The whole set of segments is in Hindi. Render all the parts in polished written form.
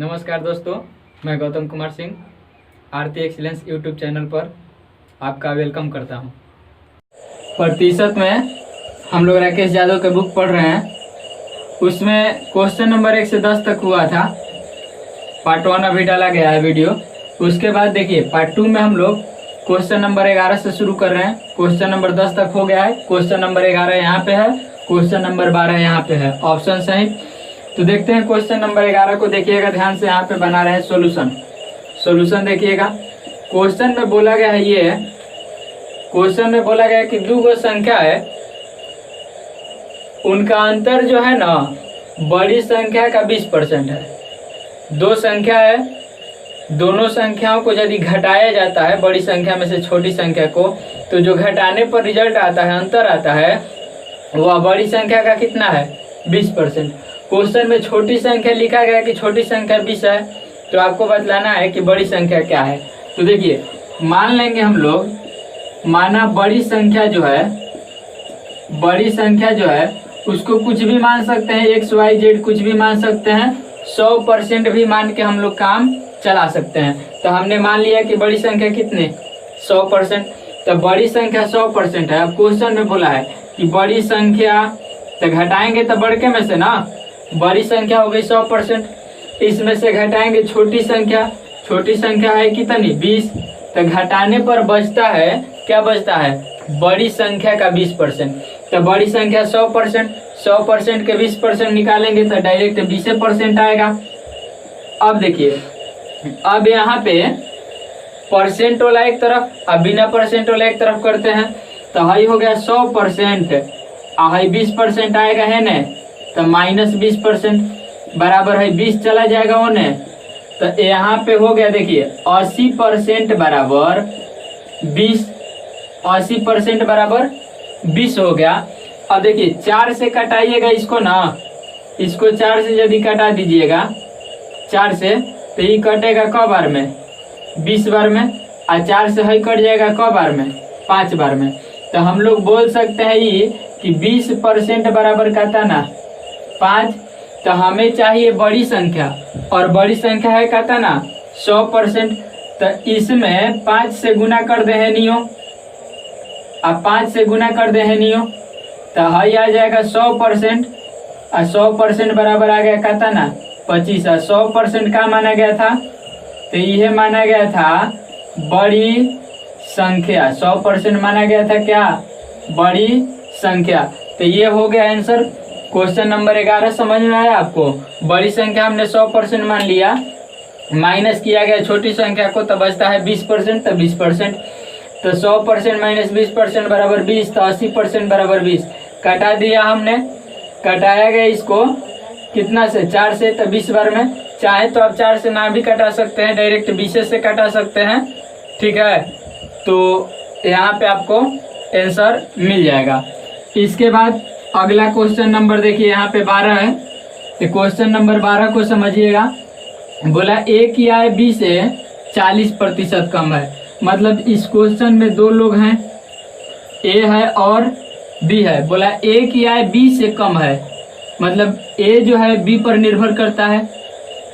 नमस्कार दोस्तों, मैं गौतम कुमार सिंह आरती एक्सीलेंस यूट्यूब चैनल पर आपका वेलकम करता हूं। प्रतिशत में हम लोग राकेश यादव के बुक पढ़ रहे हैं। उसमें क्वेश्चन नंबर 1 से 10 तक हुआ था। पार्ट 1 अभी डाला गया है वीडियो। उसके बाद देखिए पार्ट 2 में हम लोग क्वेश्चन नंबर 11 से शुरू कर रहे हैं। क्वेश्चन नंबर 10 तक हो गया है। क्वेश्चन नंबर 11 यहाँ पे है, क्वेश्चन नंबर 12 यहाँ पे है, ऑप्शन सहित। तो देखते हैं क्वेश्चन नंबर 11 को, देखिएगा ध्यान से। यहाँ पे बना रहे हैं सोल्यूशन देखिएगा। क्वेश्चन में बोला गया है ये, क्वेश्चन में बोला गया है कि दो संख्या है, उनका अंतर जो है ना बड़ी संख्या का 20% है। दो संख्या है, दोनों संख्याओं को यदि घटाया जाता है बड़ी संख्या में से छोटी संख्या को, तो जो घटाने पर रिजल्ट आता है, अंतर आता है, वह बड़ी संख्या का कितना है? 20%। क्वेश्चन में छोटी संख्या लिखा गया कि छोटी संख्या 20 है, तो आपको बतलाना है कि बड़ी संख्या क्या है। तो देखिए मान लेंगे हम लोग, माना बड़ी संख्या जो है उसको कुछ भी मान सकते हैं, x y z कुछ भी मान सकते हैं, 100% भी मान के हम लोग काम चला सकते हैं। तो हमने मान लिया कि बड़ी संख्या कितने? 100%। तो बड़ी संख्या 100% है। अब क्वेश्चन में बोला है कि बड़ी संख्या, तो घटाएंगे तो बड़के में से ना, बड़ी संख्या हो गई 100%, इसमें से घटाएंगे छोटी संख्या है कितनी? 20। तो घटाने पर बचता है, क्या बचता है? बड़ी संख्या का 20%। तो बड़ी संख्या 100% के 20% निकालेंगे तो डायरेक्ट 20% आएगा। अब देखिए, अब यहाँ पे परसेंट वाला एक तरफ, अब बिना परसेंट वाला एक तरफ करते हैं। तो हाई हो गया 100%, हाई 20% आएगा है न, तो -20% बराबर है 20 चला जाएगा उन्हें। तो यहाँ पे हो गया देखिए 80% बराबर 20, 80% बराबर 20 हो गया। अब देखिए 4 से कटाइएगा इसको ना, इसको 4 से यदि कटा दीजिएगा 4 से, तो ये कटेगा क बार में? 20 बार में। और 4 से हई कट जाएगा क बार में? 5 बार में। तो हम लोग बोल सकते हैं ये कि 20% बराबर कहता ना 5। तो हमें चाहिए बड़ी संख्या, और बड़ी संख्या है कहता ना 100%। तो इसमें 5 से गुना कर दे है नियो, अब 5 से गुना कर दे है नियो, तो हई आ जाएगा 100%, और 100% बराबर आ गया कहता ना 25। 100% का माना गया था? तो यह माना गया था बड़ी संख्या। 100% माना गया था क्या? बड़ी संख्या। तो ये हो गया आंसर क्वेश्चन नंबर 11। समझ में आया आपको? बड़ी संख्या हमने 100% मान लिया, माइनस किया गया छोटी संख्या को, तो बचता है 20%। तो 20%, तो 100% माइनस 20% बराबर 20, तो 80% बराबर 20। कटा दिया हमने, कटाया गया इसको कितना से? 4 से, तो 20 बार में। चाहे तो आप 4 से ना भी कटा सकते हैं, डायरेक्ट 20 से कटा सकते हैं, ठीक है। तो यहाँ पे आपको आंसर मिल जाएगा। इसके बाद अगला क्वेश्चन नंबर देखिए, यहाँ पे 12 है। तो क्वेश्चन नंबर 12 को समझिएगा। बोला a की आय b से 40% कम है। मतलब इस क्वेश्चन में दो लोग हैं, a है और b है। बोला a की आय b से कम है, मतलब a जो है b पर निर्भर करता है,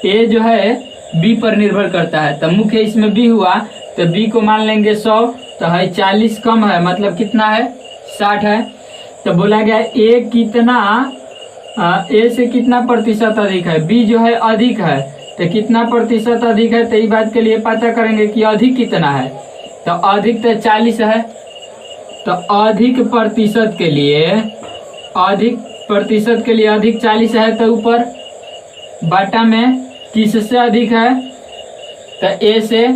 a जो है b पर निर्भर करता है। तो मुख्य इसमें b हुआ, तो b को मान लेंगे 100, तो है 40 कम है, मतलब कितना है? 60 है। तो बोला गया a कितना, a से कितना प्रतिशत अधिक है? b जो है अधिक है, तो कितना प्रतिशत अधिक है? तो ये बात के लिए पता करेंगे कि अधिक कितना है। तो अधिक तो 40 है। तो अधिक प्रतिशत के लिए, अधिक 40 है, तो ऊपर बाटा में किससे अधिक है? तो a से।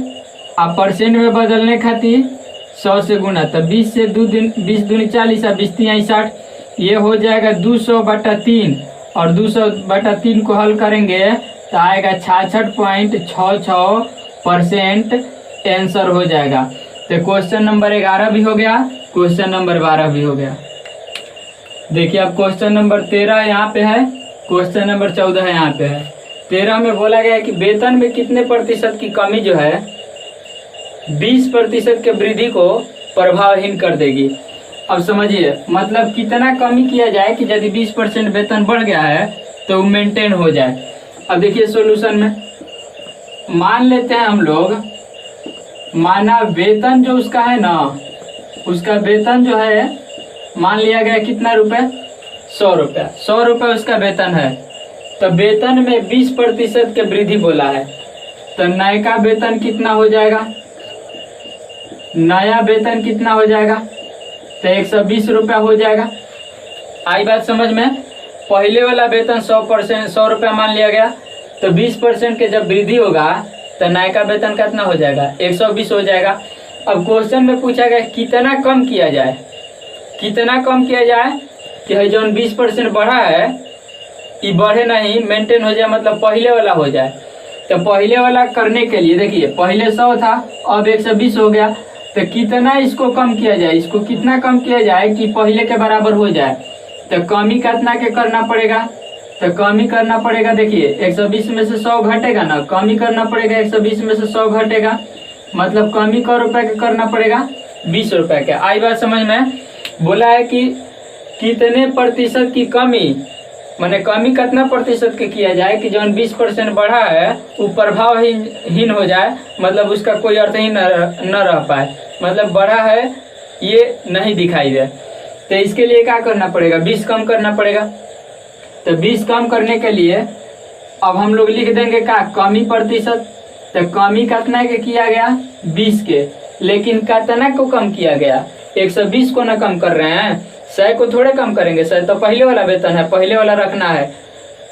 आप परसेंट में बदलने खातिर 100 से गुना, तो 20 से 20 दूनी 40, 20 तिहाई 60, ये हो जाएगा 200/3, और 200/3 को हल करेंगे तो आएगा 66.66% आंसर हो जाएगा। तो क्वेश्चन नंबर 11 भी हो गया, क्वेश्चन नंबर 12 भी हो गया। देखिए अब क्वेश्चन नंबर 13 यहाँ पे है, क्वेश्चन नंबर 14 यहाँ पे है। 13 में बोला गया है कि वेतन में कितने प्रतिशत की कमी जो है 20% के वृद्धि को प्रभावहीन कर देगी। अब समझिए, मतलब कितना कमी किया जाए कि यदि 20% वेतन बढ़ गया है तो मेंटेन हो जाए। अब देखिए सॉल्यूशन में, मान लेते हैं हम लोग, माना वेतन जो उसका है ना, उसका वेतन जो है मान लिया गया कितना रुपए, 100 रुपया, 100 रुपये उसका वेतन है। तो वेतन में 20% के वृद्धि बोला है, तो नया वेतन कितना हो जाएगा, नया वेतन कितना हो जाएगा, तो 120 रुपया हो जाएगा। आई बात समझ में। पहले वाला वेतन 100% 100 रुपया मान लिया गया, तो 20% के जब वृद्धि होगा तो नया का वेतन कितना हो जाएगा, 120 हो जाएगा। अब क्वेश्चन में पूछा गया कितना कम किया जाए, कितना कम किया जाए कि जो 20% बढ़ा है ये बढ़े नहीं, मेंटेन हो जाए, मतलब पहले वाला हो जाए। तो पहले वाला करने के लिए देखिए, पहले 100 था अब 120 हो गया, तो कितना इसको कम किया जाए, इसको कितना कम किया जाए कि पहले के बराबर हो जाए। तो कमी कितना के करना पड़ेगा, तो कमी करना पड़ेगा, देखिए 120 में से 100 घटेगा ना, कमी करना पड़ेगा 120 में से 100 घटेगा, मतलब कमी क रुपए के करना पड़ेगा, 20 रुपए के। आई बात समझ में। बोला है कि कितने प्रतिशत की कमी, माने कमी कितना प्रतिशत के किया जाए कि जो 20% बढ़ा है वो प्रभावहीन हो जाए, मतलब उसका कोई अर्थ ही न रह पाए, मतलब बढ़ा है ये नहीं दिखाई दे। तो इसके लिए क्या करना पड़ेगा, 20 कम करना पड़ेगा। तो 20 कम करने के लिए अब हम लोग लिख देंगे क्या, कमी प्रतिशत। तो कमी कितना के किया गया, 20 के, लेकिन कितना को कम किया गया, 120 को ना कम कर रहे हैं, 100 को थोड़े कम करेंगे। 100 तो पहले वाला वेतन है, पहले वाला रखना है,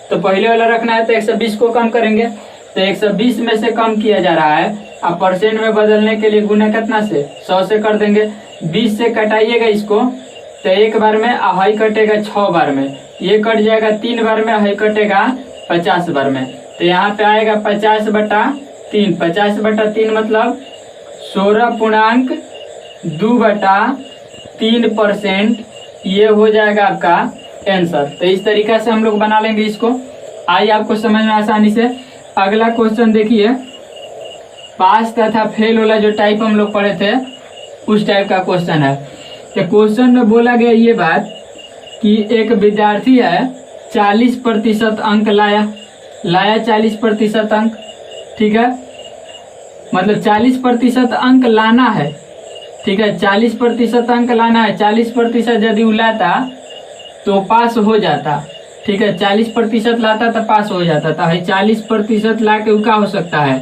तो पहले वाला रखना है, तो 120 को कम करेंगे। तो 120 में से कम किया जा रहा है, अब परसेंट में बदलने के लिए गुना कितना से, 100 से कर देंगे। 20 से कटाइएगा इसको, तो एक बार में अहाई कटेगा 6 बार में, ये कट जाएगा 3 बार में, अहाई कटेगा 50 बार में। तो यहाँ पे आएगा 50/3, 50/3 मतलब 16.2/3%, ये हो जाएगा आपका आंसर। तो इस तरीका से हम लोग बना लेंगे इसको, आइए आपको समझ में आसानी से। अगला क्वेश्चन देखिए, पास तथा फेल वाला जो टाइप हम लोग पढ़े थे उस टाइप का क्वेश्चन है। तो क्वेश्चन में बोला गया ये बात कि एक विद्यार्थी है 40% अंक लाया 40% अंक, ठीक है, मतलब 40% अंक लाना है, ठीक है, 40% अंक लाना है। 40% यदि वो लाता तो पास हो जाता, ठीक है, 40% लाता तो पास हो जाता था। 40% ला के क्या हो सकता है,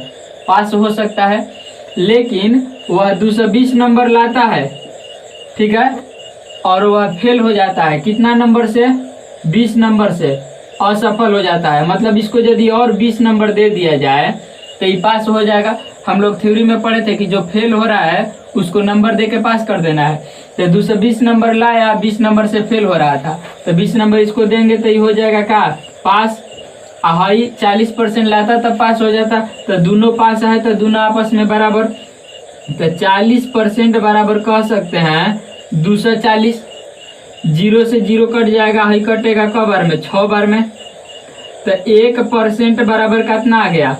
पास हो सकता है, लेकिन वह 220 नंबर लाता है, ठीक है, और वह फेल हो जाता है कितना नंबर से, 20 नंबर से असफल हो जाता है। मतलब इसको यदि और 20 नंबर दे दिया जाए तो ये पास हो जाएगा। हम लोग थ्योरी में पढ़े थे कि जो फेल हो रहा है उसको नंबर दे के पास कर देना है। तो 220 नंबर लाया, 20 नंबर से फेल हो रहा था, तो 20 नंबर इसको देंगे तो ये हो जाएगा क्या, पास। हाई 40% लाता तब पास हो जाता, तो दोनों पास है तो दोनों आपस में बराबर। तो 40% बराबर कह सकते हैं 240, 0 से 0 कट जाएगा, हाई कटेगा कब बार में, 6 बार में। तो 1% बराबर कितना आ गया,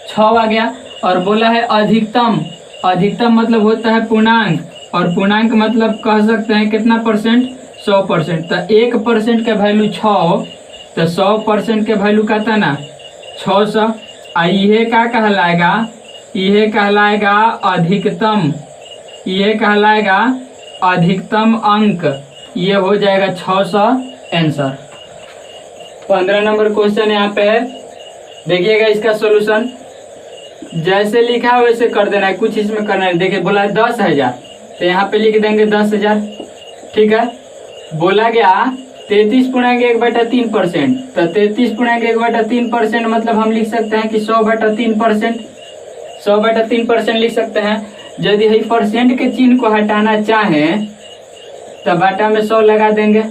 6 आ गया। और बोला है अधिकतम, अधिकतम मतलब होता है पूर्णांक, और पूर्णांक मतलब कह सकते हैं कितना परसेंट, 100%। तो 1% के वैल्यू 6, तो 100% के वैल्यू कहता ना 600। यह क्या कहलाएगा, यह कहलाएगा अधिकतम, यह कहलाएगा अधिकतम अंक, ये हो जाएगा 600 आंसर। 15 नंबर क्वेश्चन यहाँ पे है, देखिएगा इसका सॉल्यूशन जैसे लिखा है वैसे कर देना है, कुछ इसमें करना है। देखिए बोला है 10,000, तो यहाँ पे लिख देंगे 10,000, ठीक है। बोला गया 33.1/3%, तो 33.1/3% मतलब हम लिख सकते हैं कि 100/3%, 100/3% लिख सकते हैं। यदि ही परसेंट के चिन्ह को हटाना चाहें तो बटा में 100 लगा देंगे।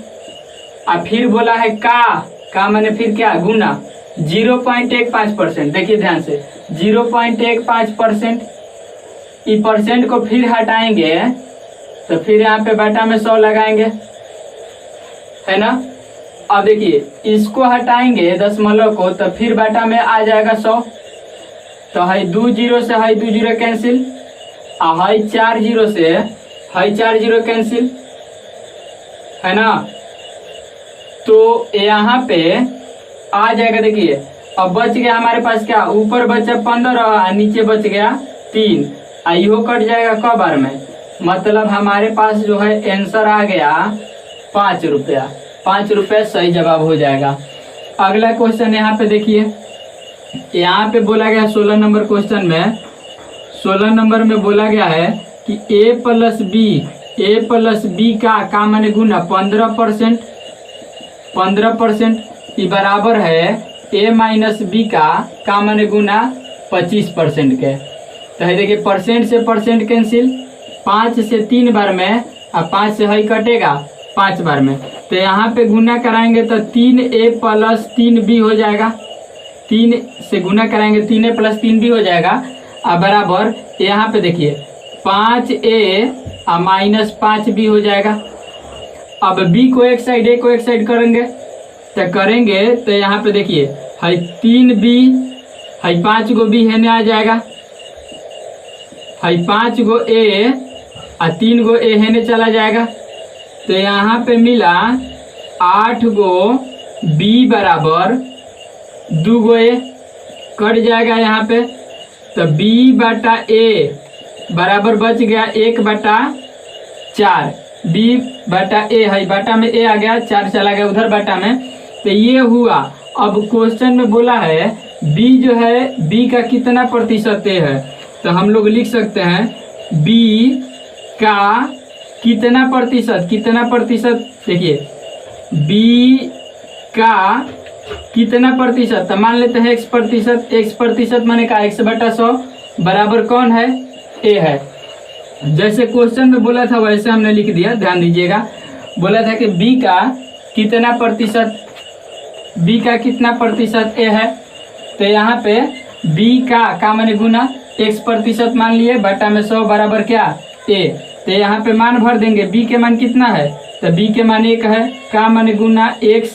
और फिर बोला है का मैंने फिर क्या, गुना 0.15%। देखिए ध्यान से 0.15%, इस परसेंट को फिर हटाएंगे तो फिर यहाँ पे बटा में 100 लगाएंगे, है ना। अब देखिए इसको हटाएंगे दशमलव को, तो फिर बटा में आ जाएगा 100। तो हाई 2 0 से हाई 2 0 कैंसिल, और हाई 4 0 से हाई 4 0 कैंसिल, है ना। तो यहाँ पे आ जाएगा, देखिए अब बच गया हमारे पास क्या, ऊपर बचा 15 और नीचे बच गया 3। इहो कट जाएगा क बार में, मतलब हमारे पास जो है आंसर आ गया 5 रुपया। 5 रुपया सही जवाब हो जाएगा। अगला क्वेश्चन यहाँ पे देखिए, यहाँ पे बोला गया 16 नंबर क्वेश्चन में, 16 नंबर में बोला गया है कि a प्लस बी का माने गुना 15%, 15% ये बराबर है a माइनस बी का माने गुना 25% के। तो है देखिए परसेंट से परसेंट कैंसिल, 5 से 3 बार में और 5 से है कटेगा 5 बार में। तो यहाँ पे गुना कराएंगे तो 3a प्लस 3b हो जाएगा, 3 से गुना कराएंगे 3a प्लस 3b हो जाएगा। अब बराबर यहाँ पे देखिए 5a और माइनस 5b हो जाएगा। अब b को एक साइड a को एक साइड करेंगे तो यहाँ पे देखिए है 3b है 5 गो b है आ जाएगा, है 5 गो a और 3 गो a है चला जाएगा। तो यहाँ पे मिला 8 गो b बराबर 2 गो a, कट जाएगा यहाँ पे। तो b बटा a बराबर बच गया 1/4, b बटा a है, बटा में a आ गया, 4 चला गया उधर बटा में। तो ये हुआ। अब क्वेश्चन में बोला है b जो है b का कितना प्रतिशत a है, तो हम लोग लिख सकते हैं b का कितना प्रतिशत, देखिए b का कितना प्रतिशत, तो मान लेते हैं x प्रतिशत माने का 100/100 बराबर कौन है, a है। जैसे क्वेश्चन में बोला था वैसे हमने लिख दिया, ध्यान दीजिएगा। बोला था कि b का कितना प्रतिशत a है, तो यहाँ पे b का माने गुना x प्रतिशत मान लिए, बटा में 100 बराबर क्या a। तो यहाँ पे मान भर देंगे, b के मान कितना है, तो b के मान 1 है, का माने गुना x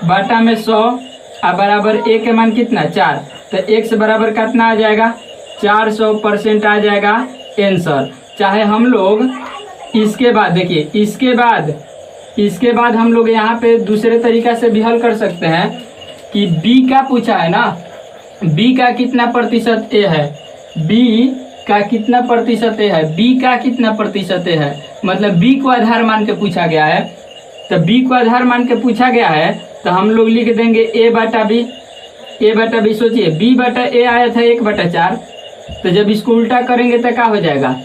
बटा में 100 और बराबर a के मान कितना 4। तो x बराबर कितना आ जाएगा 400% आ जाएगा आंसर। चाहे हम लोग इसके बाद देखिए, इसके बाद हम लोग यहाँ पे दूसरे तरीका से भी हल कर सकते हैं कि b का पूछा है ना, b का कितना प्रतिशत a है, b का कितना प्रतिशत है, मतलब b को आधार मान के पूछा गया है। तो b को आधार मान के पूछा गया है तो हम लोग लिख देंगे a बटा b। सोचिए b बटा a आया था 1/4, तो जब इसको उल्टा करेंगे तो क्या हो जाएगा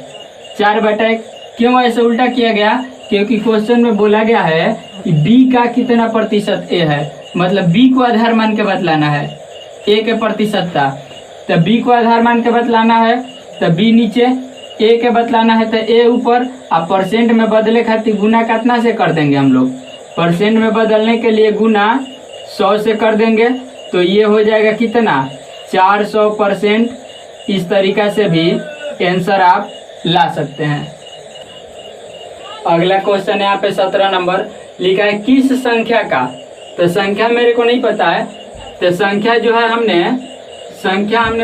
4/1। क्यों ऐसे उल्टा किया गया, क्योंकि क्वेश्चन में बोला गया है कि b का कितना प्रतिशत a है, मतलब b को आधार मान के बतलाना है, a के प्रतिशत था। तो b को आधार मान के बतलाना है तो b नीचे, a के बतलाना है तो a ऊपर। अब परसेंट में बदले खातिर गुना कितना से कर देंगे हम लोग, परसेंट में बदलने के लिए गुना 100 से कर देंगे, तो ये हो जाएगा कितना 400%। इस तरीका से भी आंसर आप ला सकते हैं। अगला क्वेश्चन यहाँ पे 17 नंबर लिखा है किस संख्या का, तो संख्या मेरे को नहीं पता है, तो संख्या जो है हमने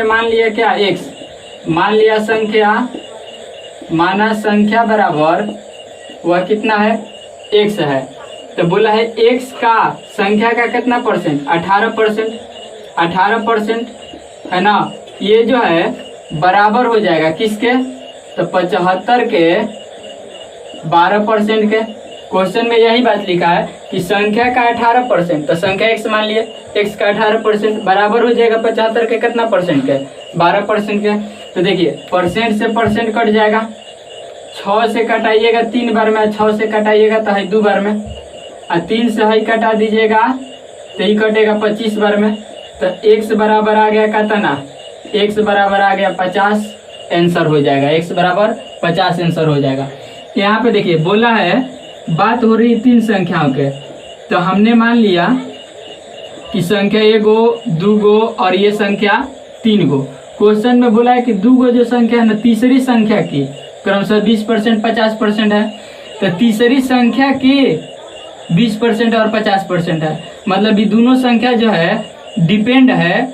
मान लिया क्या x, मान लिया संख्या बराबर वह कितना है x है। तो बोला है x का संख्या का कितना परसेंट 18% है ना। ये जो है बराबर हो जाएगा किसके, तो 75 के 12% के। क्वेश्चन में यही बात लिखा है कि संख्या का 18%, तो संख्या x मान लिए, x का 18% बराबर हो जाएगा 75 के कितना परसेंट के 12% के। तो देखिए परसेंट से परसेंट कट जाएगा, 6 से कटाइएगा 3 बार में, 6 से कटाइएगा तो है 2 बार में, और 3 से है कटा दीजिएगा तो ही कटेगा 25 बार में। तो x बराबर आ गया कितना, x बराबर आ गया 50 आंसर हो जाएगा, x बराबर 50 आंसर हो जाएगा। यहाँ पे देखिए बोला है बात हो रही 3 संख्याओं के, तो हमने मान लिया कि संख्या 1 गो 2 गो और ये संख्या 3 गो। क्वेश्चन में बोला है कि 2 गो जो संख्या है ना तीसरी संख्या की क्रमशः 20% 50% है, तो तीसरी संख्या की 20% और 50% है, मतलब ये दोनों संख्या जो है डिपेंड है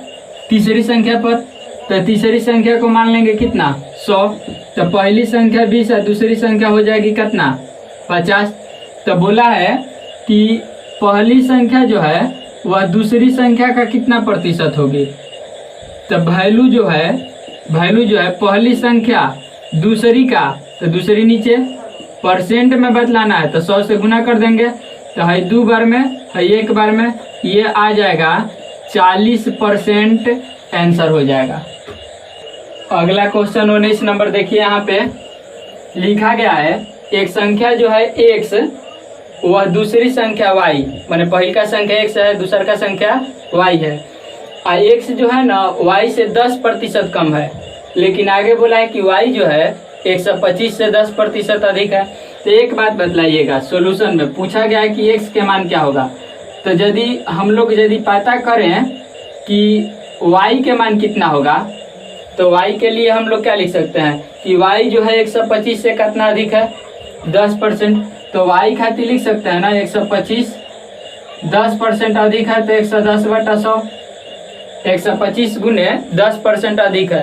तीसरी संख्या पर। तो तीसरी संख्या को मान लेंगे कितना 100, तो पहली संख्या 20 है, दूसरी संख्या हो जाएगी कितना 50। तो बोला है कि पहली संख्या जो है वह दूसरी संख्या का कितना प्रतिशत होगी। तो वैल्यू जो है पहली संख्या दूसरी का, तो दूसरी नीचे परसेंट में बदलाना है तो 100 से गुना कर देंगे, तो है 2 बार में, है 1 बार में, ये आ जाएगा 40% आंसर हो जाएगा। अगला क्वेश्चन 19 नंबर देखिए, यहाँ पे लिखा गया है एक संख्या जो है x, वह दूसरी संख्या y, माने पहली का संख्या x है, दूसरा का संख्या y है, और x जो है ना y से 10% कम है, लेकिन आगे बोला है कि y जो है 125 से 10% अधिक है। तो एक बात बतलाइएगा, सॉल्यूशन में पूछा गया है कि x के मान क्या होगा। तो यदि हम लोग पता करें कि y के मान कितना होगा, तो y के लिए हम लोग क्या लिख सकते हैं कि y जो है 125 से कितना अधिक है, 10%। तो y खातिर लिख सकते हैं ना 125 10% अधिक है, तो 110/100, 125 गुने 10% अधिक है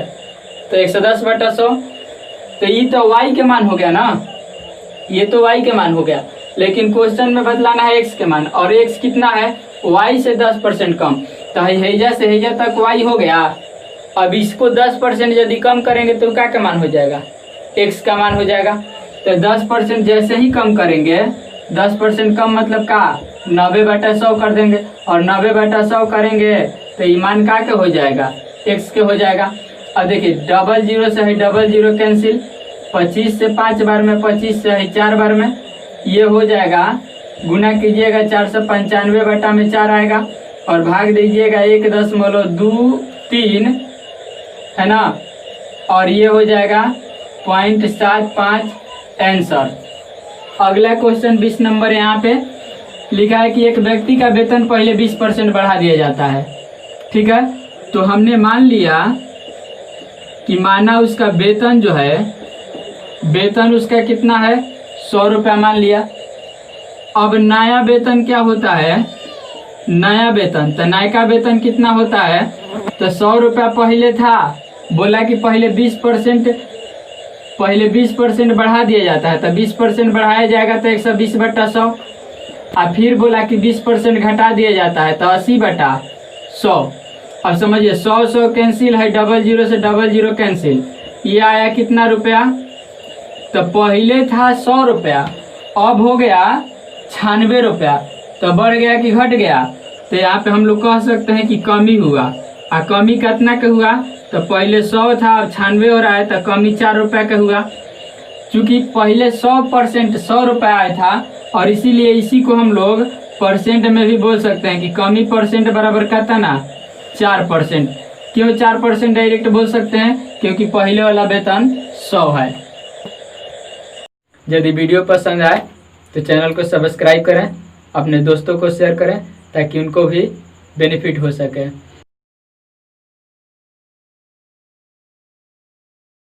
तो 110/100। तो ये तो y के मान हो गया ना, ये तो y के मान हो गया, लेकिन क्वेश्चन में बदलाना है x के मान, और x कितना है y से 10% कम। तो हेजा से हेजा तक y हो गया, अब इसको 10% यदि कम करेंगे तो क्या का मान हो जाएगा, x का मान हो जाएगा। तो 10% जैसे ही कम करेंगे, 10% कम मतलब का 90/100 कर देंगे, और 90/100 करेंगे तो ये मान का के हो जाएगा, x के हो जाएगा। अब देखिए 00 से है 00 कैंसिल, 25 से 5 बार में, 25 से है 4 बार में, ये हो जाएगा, गुना कीजिएगा 495/4 आएगा, और भाग दीजिएगा 1.23 है ना, और ये हो जाएगा 0.75 आंसर। अगला क्वेश्चन 20 नंबर, यहाँ पे लिखा है कि एक व्यक्ति का वेतन पहले 20% बढ़ा दिया जाता है, ठीक है। तो हमने मान लिया कि माना उसका वेतन जो है, वेतन उसका कितना है 100 रुपया मान लिया। अब नया वेतन क्या होता है, नया वेतन, तो नया वेतन कितना होता है, तो 100 रुपया पहले था, बोला कि पहले 20% बढ़ा दिया जाता है, तो 20% बढ़ाया जाएगा तो 120/100, और फिर बोला कि 20% घटा दिया जाता है तो 80/100। अब समझिए 100 कैंसिल है, 00 से 00 कैंसिल, ये आया कितना रुपया, तो पहले था 100 रुपया, अब हो गया 96 रुपया, तो बढ़ गया कि घट गया। तो यहाँ पे हम लोग कह सकते हैं कि कमी हुआ, और कमी कितना का हुआ, तो पहले 100 था अब 96 हो रहा है, तो कमी 4 रुपया का हुआ। चूँकि पहले 100% 100 रुपया आया था, और इसीलिए इसी को हम लोग परसेंट में भी बोल सकते हैं कि कमी परसेंट बराबर कितना 4%। क्यों 4% डायरेक्ट बोल सकते हैं, क्योंकि पहले वाला वेतन 100 है। यदि वीडियो पसंद आए तो चैनल को सब्सक्राइब करें, अपने दोस्तों को शेयर करें ताकि उनको भी बेनिफिट हो सके।